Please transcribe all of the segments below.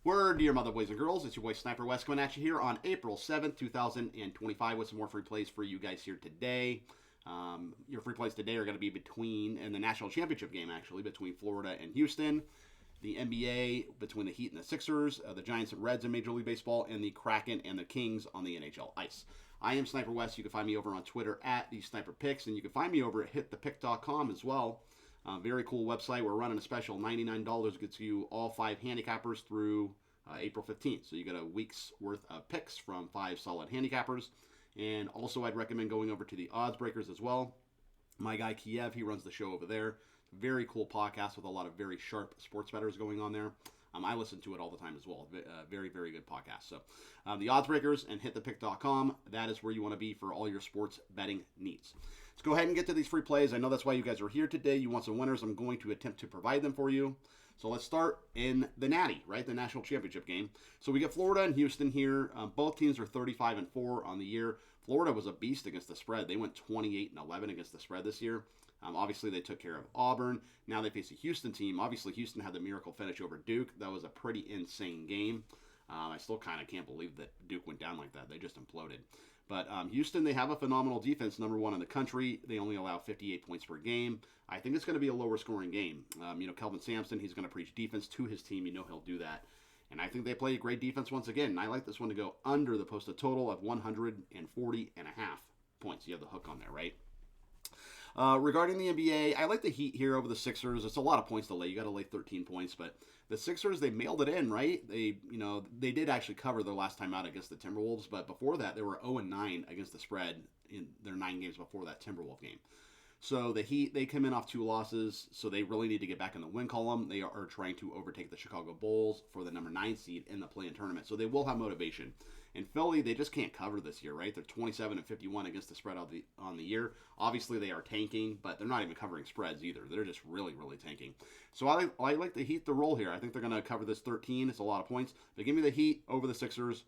Word, dear mother, boys and girls, it's your boy Sniper Wes coming at you here on April 7th, 2025 with some more free plays for you guys here today. Your free plays today are going to be in the national championship game, actually, between Florida and Houston, the NBA between the Heat and the Sixers, the Giants and Reds in Major League Baseball, and the Kraken and the Kings on the NHL ice. I am Sniper Wes. You can find me over on Twitter at the Sniper Picks, and you can find me over at hitthepick.com as well. Very cool website. We're running a special $99 gets you all 5 handicappers through April 15th. So you get a week's worth of picks from 5 solid handicappers. And also I'd recommend going over to the Odds Breakers as well. My guy Kiev, he runs the show over there. Very cool podcast with a lot of very sharp sports bettors going on there. I listen to it all the time as well. Very, very good podcast. So the Odds Breakers and hitthepick.com, that is where you want to be for all your sports betting needs. Let's go ahead and get to these free plays. I know that's why you guys are here today. You want some winners. I'm going to attempt to provide them for you. So let's start in the Natty, right? The national championship game. So we get Florida and Houston here. Both teams are 35-4 on the year. Florida was a beast against the spread. They went 28-11 against the spread this year. Obviously, they took care of Auburn. Now they face a Houston team. Obviously, Houston had the miracle finish over Duke. That was a pretty insane game. I still kind of can't believe that Duke went down like that. They just imploded. But Houston, they have a phenomenal defense, number 1 in the country. They only allow 58 points per game. I think it's going to be a lower scoring game. Kelvin Sampson, he's going to preach defense to his team. You know he'll do that. And I think they play great defense once again. And I like this one to go under the posted total of 140.5 points. You have the hook on there, right? Regarding the NBA, I like the Heat here over the Sixers. It's a lot of points to lay. You got to lay 13 points, but the Sixers, they mailed it in, right? They did actually cover their last time out against the Timberwolves, but before that, they were 0-9 against the spread in their 9 games before that Timberwolf game. So the Heat, they come in off 2 losses, so they really need to get back in the win column. They are trying to overtake the Chicago Bulls for the number 9 seed in the play-in tournament, so they will have motivation. In Philly, they just can't cover this year, right? They're 27-51 against the spread on the year. Obviously, they are tanking, but they're not even covering spreads either. They're just really, really tanking. So I like the Heat to roll here. I think they're going to cover this 13. It's a lot of points. But give me the Heat over the Sixers,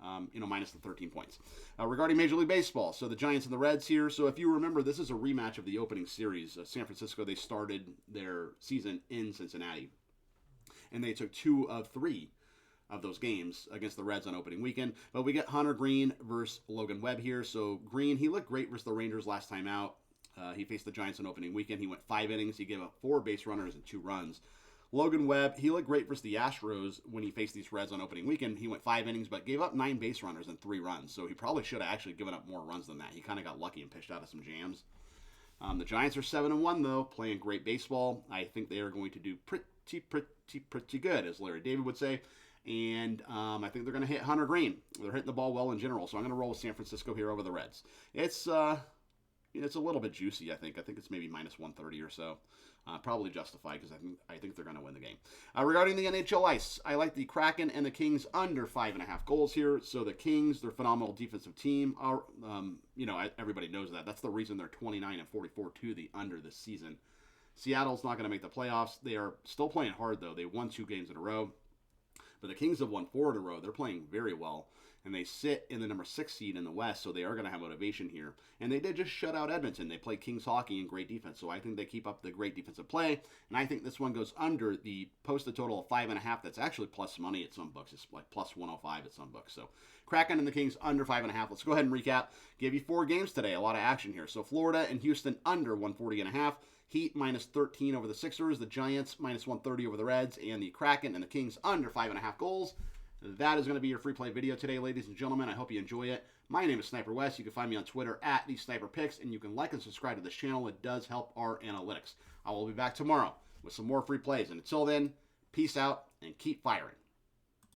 minus the 13 points. Regarding Major League Baseball, so the Giants and the Reds here. So if you remember, this is a rematch of the opening series. San Francisco, they started their season in Cincinnati, and they took 2 of 3 of those games against the Reds on opening weekend. But we get Hunter Green versus Logan Webb here. So Green, he looked great versus the Rangers last time out. He faced the Giants on opening weekend. He went 5 innings. He gave up 4 base runners and 2 runs. Logan Webb, he looked great versus the Astros when he faced these Reds on opening weekend. He went 5 innings, but gave up 9 base runners and 3 runs. So he probably should have actually given up more runs than that. He kind of got lucky and pitched out of some jams. The Giants are 7-1, though, playing great baseball. I think they are going to do pretty good, as Larry David would say. And I think they're going to hit Hunter Green. They're hitting the ball well in general, so I'm going to roll with San Francisco here over the Reds. It's a little bit juicy, I think. I think it's maybe minus 130 or so. Probably justified because I think they're going to win the game. Regarding the NHL ice, I like the Kraken and the Kings under 5.5 goals here. So the Kings, they're a phenomenal defensive team. Everybody knows that. That's the reason they're 29-44 to the under this season. Seattle's not going to make the playoffs. They are still playing hard, though. They won 2 games in a row. But the Kings have won 4 in a row. They're playing very well. And they sit in the number 6 seed in the West, so they are going to have motivation here. And they did just shut out Edmonton. They play Kings hockey and great defense. So I think they keep up the great defensive play. And I think this one goes under the posted total of 5.5. That's actually plus money at some books. It's like plus 105 at some books. So Kraken and the Kings under 5.5. Let's go ahead and recap. Give you 4 games today. A lot of action here. So Florida and Houston under 140.5. Heat minus 13 over the Sixers. The Giants minus 130 over the Reds. And the Kraken and the Kings under 5.5 goals. That is going to be your free play video today, ladies and gentlemen. I hope you enjoy it. My name is Sniper Wes. You can find me on Twitter at the Sniper Picks, and you can like and subscribe to this channel. It does help our analytics. I will be back tomorrow with some more free plays. And until then, peace out and keep firing.